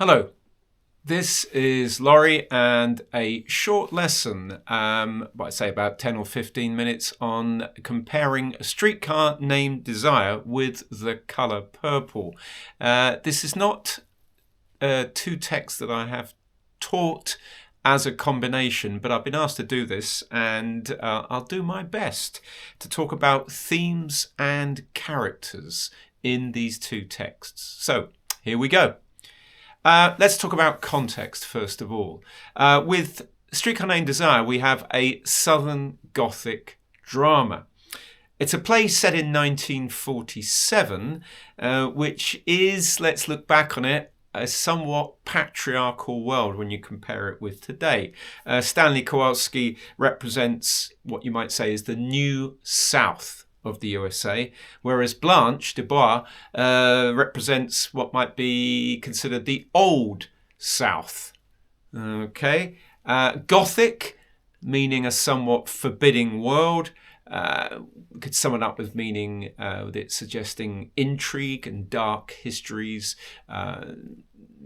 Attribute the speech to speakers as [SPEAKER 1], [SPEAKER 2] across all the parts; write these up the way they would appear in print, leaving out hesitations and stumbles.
[SPEAKER 1] Hello, this is Laurie and a short lesson, I'd say about 10 or 15 minutes on comparing a streetcar named Desire with the colour purple. This is not two texts that I have taught as a combination, but I've been asked to do this, and I'll do my best to talk about themes and characters in these two texts. So here we go. Let's talk about context first of all. With Streetcar Named Desire, we have a Southern Gothic drama. It's a play set in 1947, which is, let's look back on it, a somewhat patriarchal world when you compare it with today. Stanley Kowalski represents what you might say is the New South of the USA, whereas Blanche Dubois represents what might be considered the Old South. Okay, Gothic, meaning a somewhat forbidding world. We could sum it up with meaning with it suggesting intrigue and dark histories,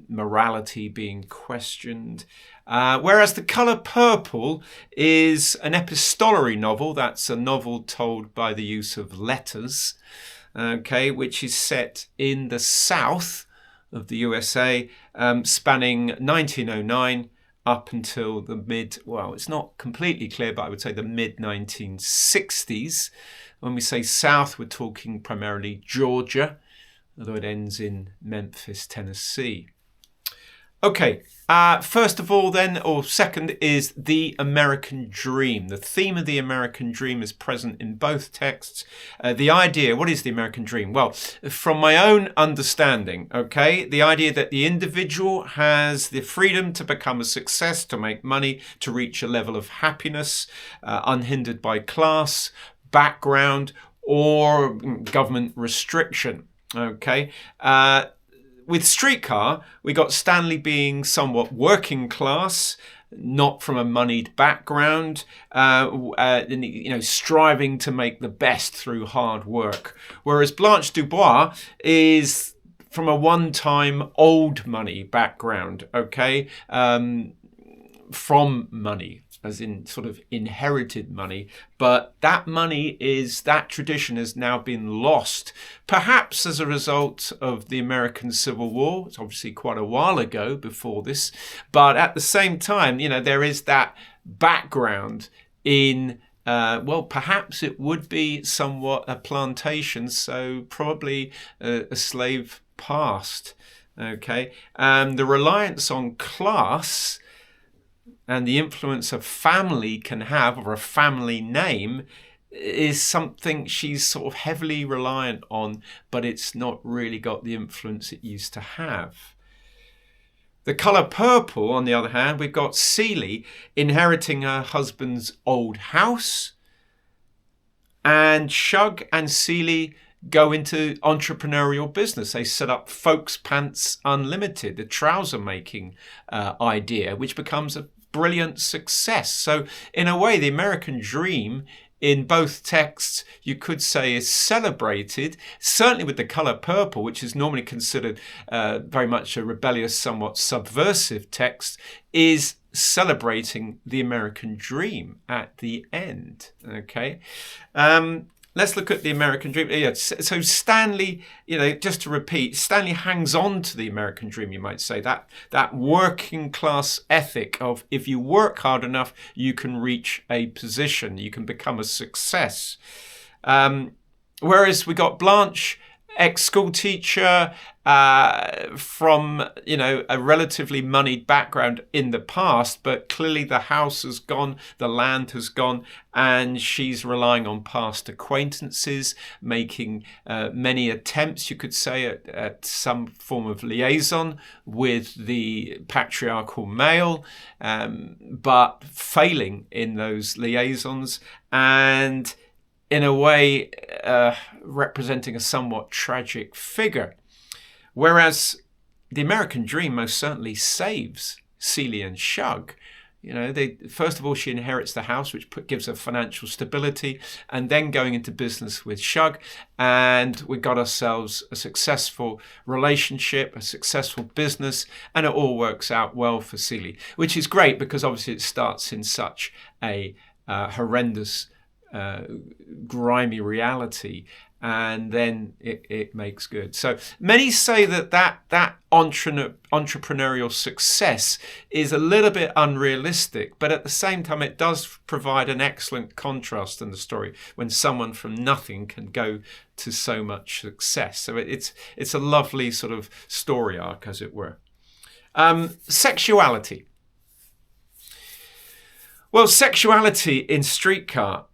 [SPEAKER 1] morality being questioned. Whereas the colour purple is an epistolary novel. That's a novel told by the use of letters, okay, which is set in the south of the USA, spanning 1909 up until the it's not completely clear, but I would say the mid-1960s. When we say south, we're talking primarily Georgia, although it ends in Memphis, Tennessee. Okay, first of all then, or second, is the American dream. The theme of the American dream is present in both texts. The idea, what is the American dream? Well, from my own understanding, okay, the idea that the individual has the freedom to become a success, to make money, to reach a level of happiness, unhindered by class, background, or government restriction, okay? With Streetcar, we got Stanley being somewhat working class, not from a moneyed background, striving to make the best through hard work. Whereas Blanche Dubois is from a one-time old money background, okay, from money, as in sort of inherited money, but that tradition has now been lost, perhaps as a result of the American Civil War. It's obviously quite a while ago before this, but at the same time, there is that background in, perhaps it would be somewhat a plantation, so probably a slave past, okay? The reliance on class and the influence a family can have, or a family name, is something she's sort of heavily reliant on, but it's not really got the influence it used to have. The colour purple, on the other hand, we've got Celie inheriting her husband's old house, and Shug and Celie go into entrepreneurial business. They set up Folks Pants Unlimited, the trouser making idea, which becomes a brilliant success. So in a way, the American dream in both texts, you could say, is celebrated, certainly with the colour purple, which is normally considered very much a rebellious, somewhat subversive text, is celebrating the American dream at the end. Okay. Let's look at the American dream. Yeah, so Stanley, just to repeat, Stanley hangs on to the American dream, you might say, that working class ethic of if you work hard enough, you can reach a position, you can become a success. Whereas we got Blanche, ex-school teacher, from a relatively moneyed background in the past, but clearly the house has gone, the land has gone, and she's relying on past acquaintances, making many attempts, you could say, at some form of liaison with the patriarchal male, but failing in those liaisons, and in a way representing a somewhat tragic figure. Whereas the American dream most certainly saves Celie and Shug. First of all, she inherits the house, which gives her financial stability, and then going into business with Shug, and we got ourselves a successful relationship, a successful business, and it all works out well for Celie, which is great because obviously it starts in such a horrendous, grimy reality, and then it makes good. So many say that entrepreneurial success is a little bit unrealistic, but at the same time it does provide an excellent contrast in the story when someone from nothing can go to so much success. So it's a lovely sort of story arc, as it were. Sexuality. Well, sexuality in Streetcar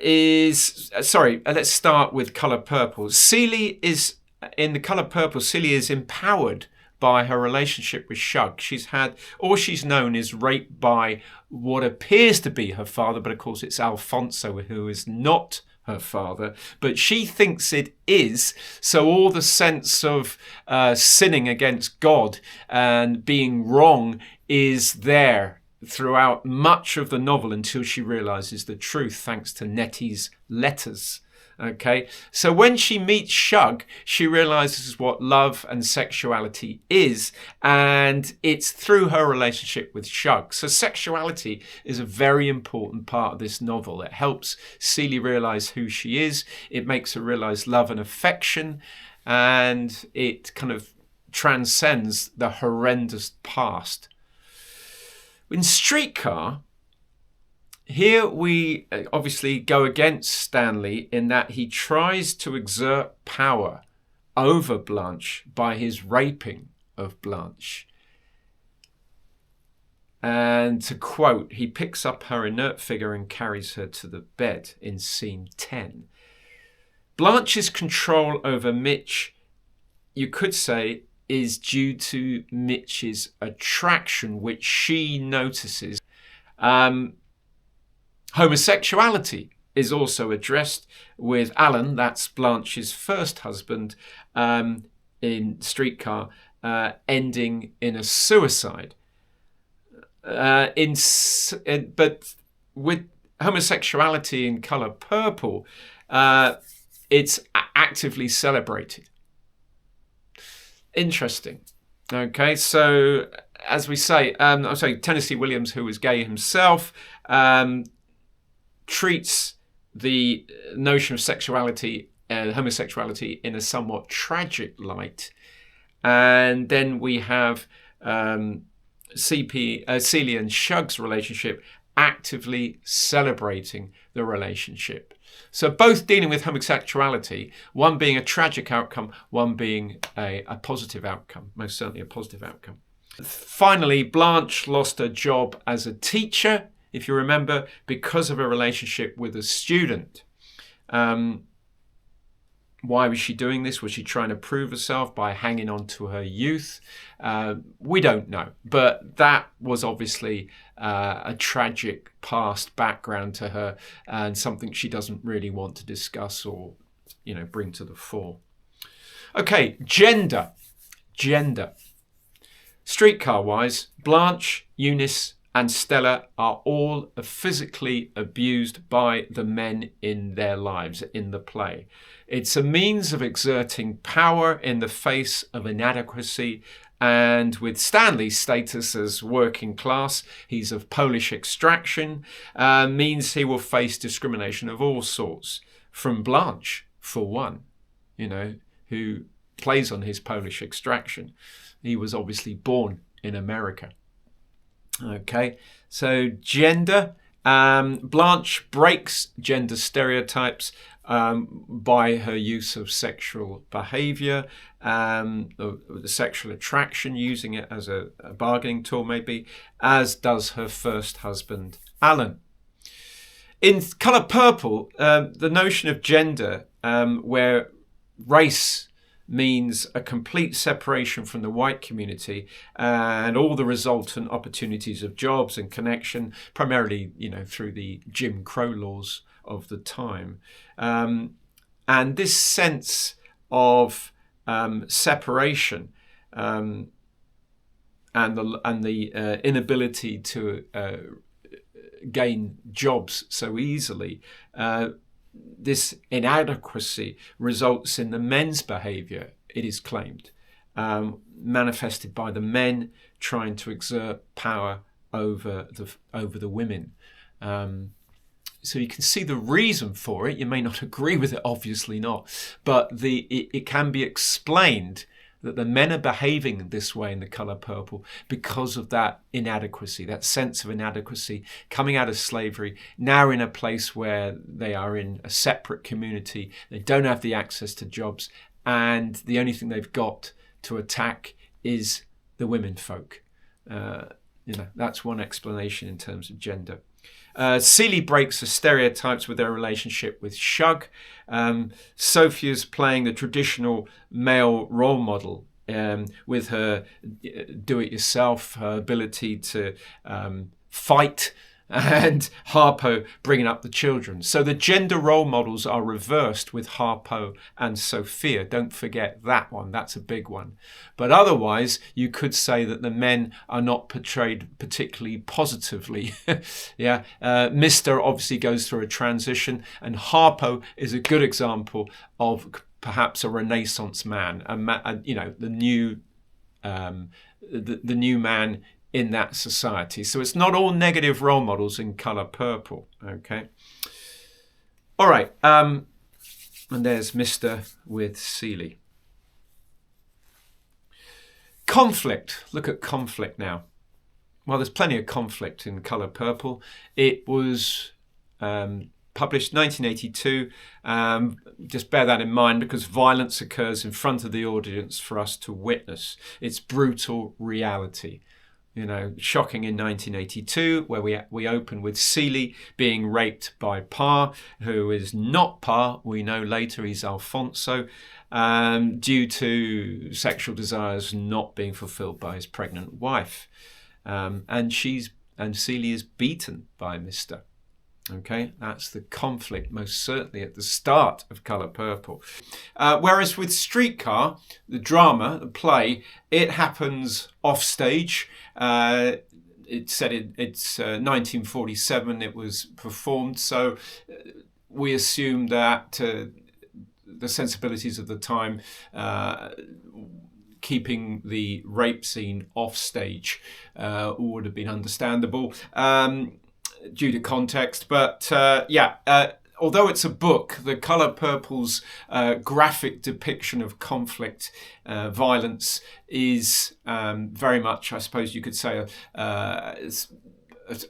[SPEAKER 1] let's start with Colour Purple. Celie is, in The Colour Purple, Celie is empowered by her relationship with Shug. All she's known is raped by what appears to be her father, but of course it's Alfonso, who is not her father, but she thinks it is. So all the sense of sinning against God and being wrong is there throughout much of the novel until she realizes the truth thanks to Nettie's letters. Okay, so when she meets Shug, she realizes what love and sexuality is, and it's through her relationship with Shug. So sexuality is a very important part of this novel. It helps Celie realize who she is. It makes her realize love and affection, and it kind of transcends the horrendous past. In Streetcar, here we obviously go against Stanley in that he tries to exert power over Blanche by his raping of Blanche. And to quote, he picks up her inert figure and carries her to the bed in scene 10. Blanche's control over Mitch, you could say, is due to Mitch's attraction, which she notices. Homosexuality is also addressed with Alan, that's Blanche's first husband, in Streetcar, ending in a suicide. But with homosexuality in Colour Purple, it's actively celebrated. Interesting. Okay, so as we say, Tennessee Williams, who was gay himself, treats the notion of sexuality, homosexuality, in a somewhat tragic light. And then we have Celie and Shug's relationship actively celebrating the relationship. So both dealing with homosexuality, one being a tragic outcome, one being a positive outcome, most certainly a positive outcome. Finally, Blanche lost her job as a teacher, if you remember, because of a relationship with a student. Why was she doing this? Was she trying to prove herself by hanging on to her youth? We don't know. But that was obviously a tragic past background to her, and something she doesn't really want to discuss or, bring to the fore. Okay, gender. Streetcar-wise, Blanche, Eunice, and Stella are all physically abused by the men in their lives in the play. It's a means of exerting power in the face of inadequacy, and with Stanley's status as working class, he's of Polish extraction, means he will face discrimination of all sorts. From Blanche, for one, who plays on his Polish extraction. He was obviously born in America. Okay, so gender. Blanche breaks gender stereotypes by her use of sexual behaviour, the sexual attraction, using it as a bargaining tool maybe, as does her first husband, Alan. In Colour Purple, the notion of gender, where race means a complete separation from the white community and all the resultant opportunities of jobs and connection, primarily, through the Jim Crow laws of the time. And this sense of separation and and the inability to gain jobs so easily, this inadequacy results in the men's behaviour, it is claimed, manifested by the men trying to exert power over the women. So you can see the reason for it. You may not agree with it, obviously not, but it can be explained that the men are behaving this way in The Colour Purple because of that inadequacy, that sense of inadequacy, coming out of slavery, now in a place where they are in a separate community, they don't have the access to jobs, and the only thing they've got to attack is the women folk. That's one explanation in terms of gender. Celie breaks the stereotypes with their relationship with Shug. Sophia's playing the traditional male role model with her do-it-yourself, her ability to fight, and Harpo bringing up the children. So the gender role models are reversed with Harpo and Sophia. Don't forget that one. That's a big one. But otherwise, you could say that the men are not portrayed particularly positively. Yeah, Mr. obviously goes through a transition, and Harpo is a good example of perhaps a Renaissance man, the new man in that society. So it's not all negative role models in Colour Purple. Okay. All right. And there's Mr. with Celie. Conflict. Look at conflict now. Well, there's plenty of conflict in Colour Purple. It was published 1982. Just bear that in mind, because violence occurs in front of the audience for us to witness. It's brutal reality. Shocking in 1982, where we open with Celie being raped by Pa, who is not Pa. We know later he's Alfonso, due to sexual desires not being fulfilled by his pregnant wife. And Celie is beaten by Mr. Okay, that's the conflict, most certainly at the start of Colour Purple. Whereas with Streetcar, the drama, the play, it happens off stage. It's 1947 it was performed, so we assume that the sensibilities of the time, keeping the rape scene off stage would have been understandable due to context. But although it's a book, The Colour Purple's graphic depiction of conflict, violence, is very much, I suppose you could say, a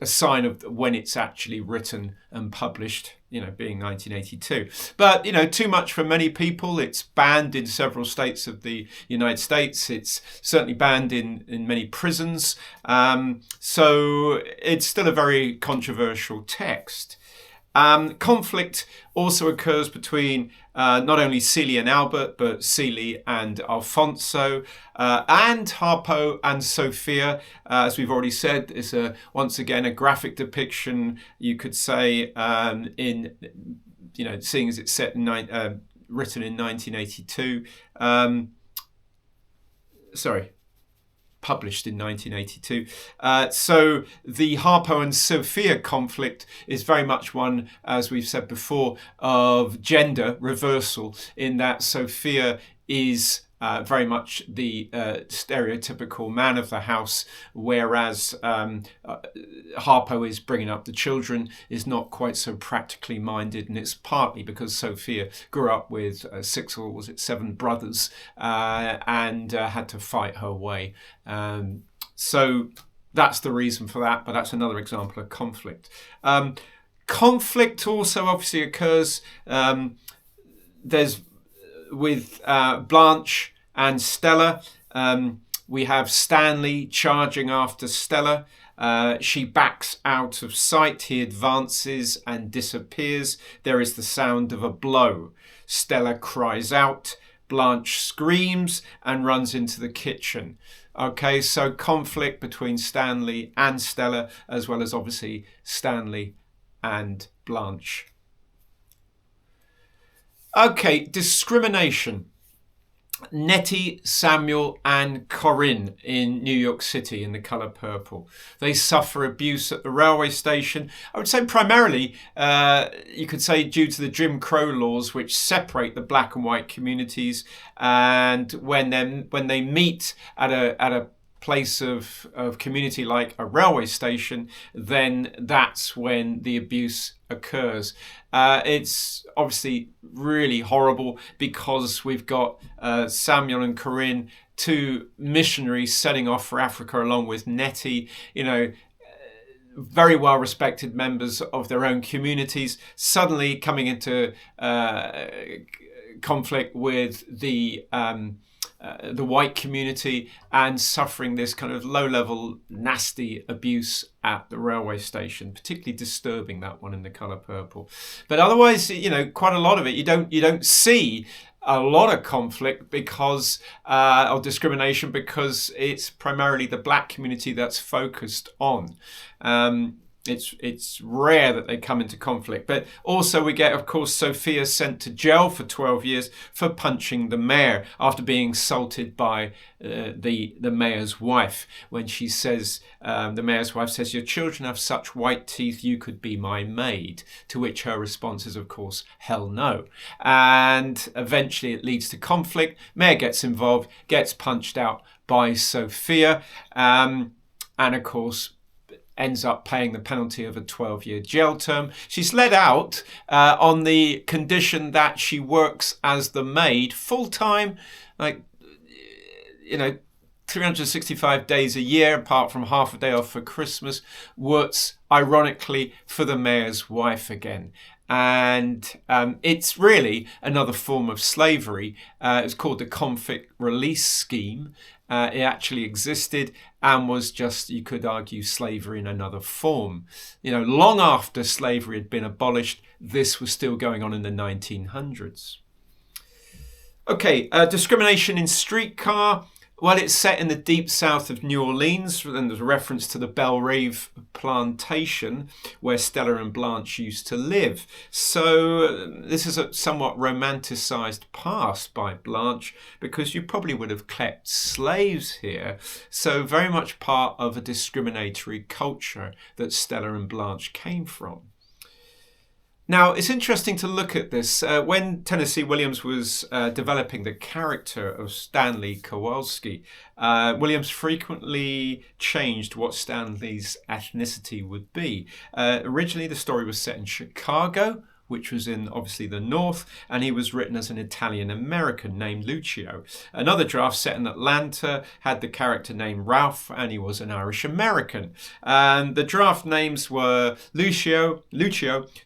[SPEAKER 1] sign of when it's actually written and published, being 1982. But, too much for many people. It's banned in several states of the United States. It's certainly banned in many prisons. So it's still a very controversial text. Conflict also occurs between not only Celie and Albert, but Celie and Alfonso, and Harpo and Sophia. As we've already said, is once again a graphic depiction, you could say, seeing as it's set in written in 1982. Published in 1982. So the Harpo and Sophia conflict is very much one, as we've said before, of gender reversal, in that Sophia is very much the stereotypical man of the house, whereas Harpo is bringing up the children, is not quite so practically minded, and it's partly because Sophia grew up with 6 or was it 7 brothers, and had to fight her way. So that's the reason for that, but that's another example of conflict. Conflict also obviously occurs, there's with Blanche and Stella. We have Stanley charging after Stella. She backs out of sight. He advances and disappears. There is the sound of a blow. Stella cries out. Blanche screams and runs into the kitchen. Okay, so conflict between Stanley and Stella, as well as obviously Stanley and Blanche. Okay, discrimination. Nettie, Samuel and Corinne in New York City in The Colour Purple. They suffer abuse at the railway station. I would say primarily, you could say due to the Jim Crow laws which separate the black and white communities. And when they meet at a place of community like a railway station, then that's when the abuse occurs. It's obviously really horrible because we've got Samuel and Corinne, two missionaries setting off for Africa along with Nettie, very well respected members of their own communities, suddenly coming into conflict with the white community and suffering this kind of low-level, nasty abuse at the railway station. Particularly disturbing, that one in The Colour Purple. But otherwise, quite a lot of it you don't see a lot of conflict because of discrimination, because it's primarily the black community that's focused on. It's rare that they come into conflict. But also we get, of course, Sophia sent to jail for 12 years for punching the mayor after being assaulted by the mayor's wife. When she says, the mayor's wife says, "Your children have such white teeth, you could be my maid." To which her response is, of course, hell no. And eventually it leads to conflict. Mayor gets involved, gets punched out by Sophia. And of course, ends up paying the penalty of a 12-year jail term. She's let out on the condition that she works as the maid full-time, 365 days a year, apart from half a day off for Christmas, works, ironically, for the mayor's wife again. And it's really another form of slavery. It's called the Convict Release Scheme. It actually existed and was just, you could argue, slavery in another form. Long after slavery had been abolished, this was still going on in the 1900s. Okay, discrimination in Streetcar. Well, it's set in the deep south of New Orleans, and there's a reference to the Belrive plantation where Stella and Blanche used to live. So this is a somewhat romanticized past by Blanche, because you probably would have kept slaves here. So very much part of a discriminatory culture that Stella and Blanche came from. Now, it's interesting to look at this. When Tennessee Williams was developing the character of Stanley Kowalski, Williams frequently changed what Stanley's ethnicity would be. Originally, the story was set in Chicago, which was in obviously the North, and he was written as an Italian-American named Lucio. Another draft set in Atlanta had the character named Ralph, and he was an Irish-American. And the draft names were Lucio,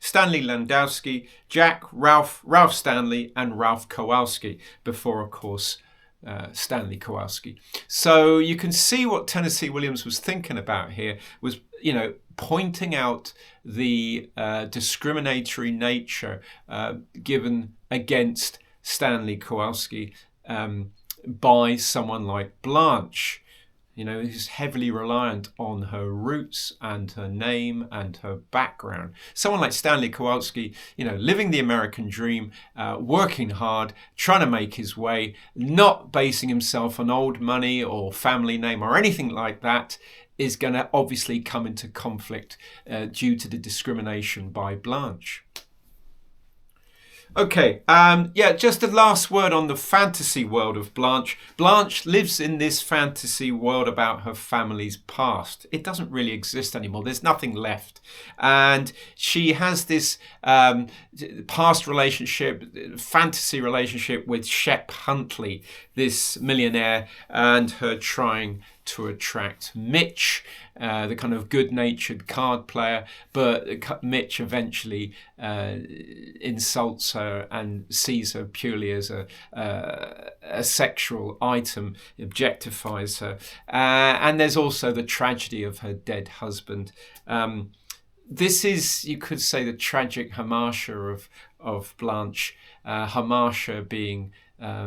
[SPEAKER 1] Stanley Landowski, Jack, Ralph Stanley, and Ralph Kowalski, before, of course, Stanley Kowalski. So you can see what Tennessee Williams was thinking about here was, pointing out the discriminatory nature given against Stanley Kowalski by someone like Blanche, who's heavily reliant on her roots and her name and her background. Someone like Stanley Kowalski, living the American dream, working hard, trying to make his way, not basing himself on old money or family name or anything like that, is going to obviously come into conflict due to the discrimination by Blanche. Okay, just the last word on the fantasy world of Blanche. Blanche lives in this fantasy world about her family's past. It doesn't really exist anymore. There's nothing left. And she has this past relationship, fantasy relationship with Shep Huntley, this millionaire, and her trying to attract Mitch, the kind of good-natured card player, but Mitch eventually insults her and sees her purely as a sexual item, objectifies her. And there's also the tragedy of her dead husband. This is, you could say, the tragic hamasha of Blanche, hamasha being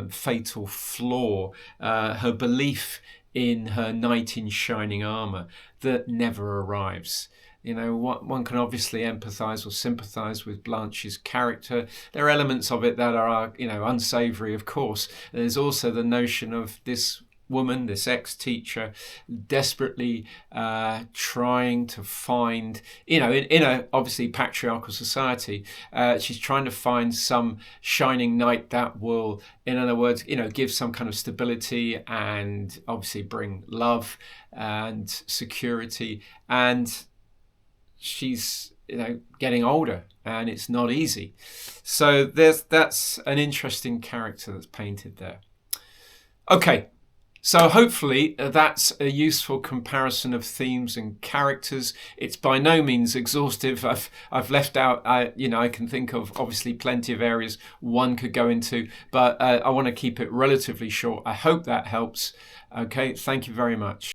[SPEAKER 1] fatal flaw, her belief in her knight in shining armour that never arrives. You know, one can obviously empathise or sympathise with Blanche's character. There are elements of it that are, you know, unsavoury, of course. There's also the notion of this woman, this ex-teacher, desperately trying to find, you know, in a obviously patriarchal society, she's trying to find some shining knight that will, in other words, you know, give some kind of stability and obviously bring love and security. And she's, you know, getting older, and it's not easy. So that's an interesting character that's painted there. Okay. So hopefully that's a useful comparison of themes and characters. It's by no means exhaustive. I've left out, you know, I can think of obviously plenty of areas one could go into, but I want to keep it relatively short. I hope that helps. Okay, thank you very much.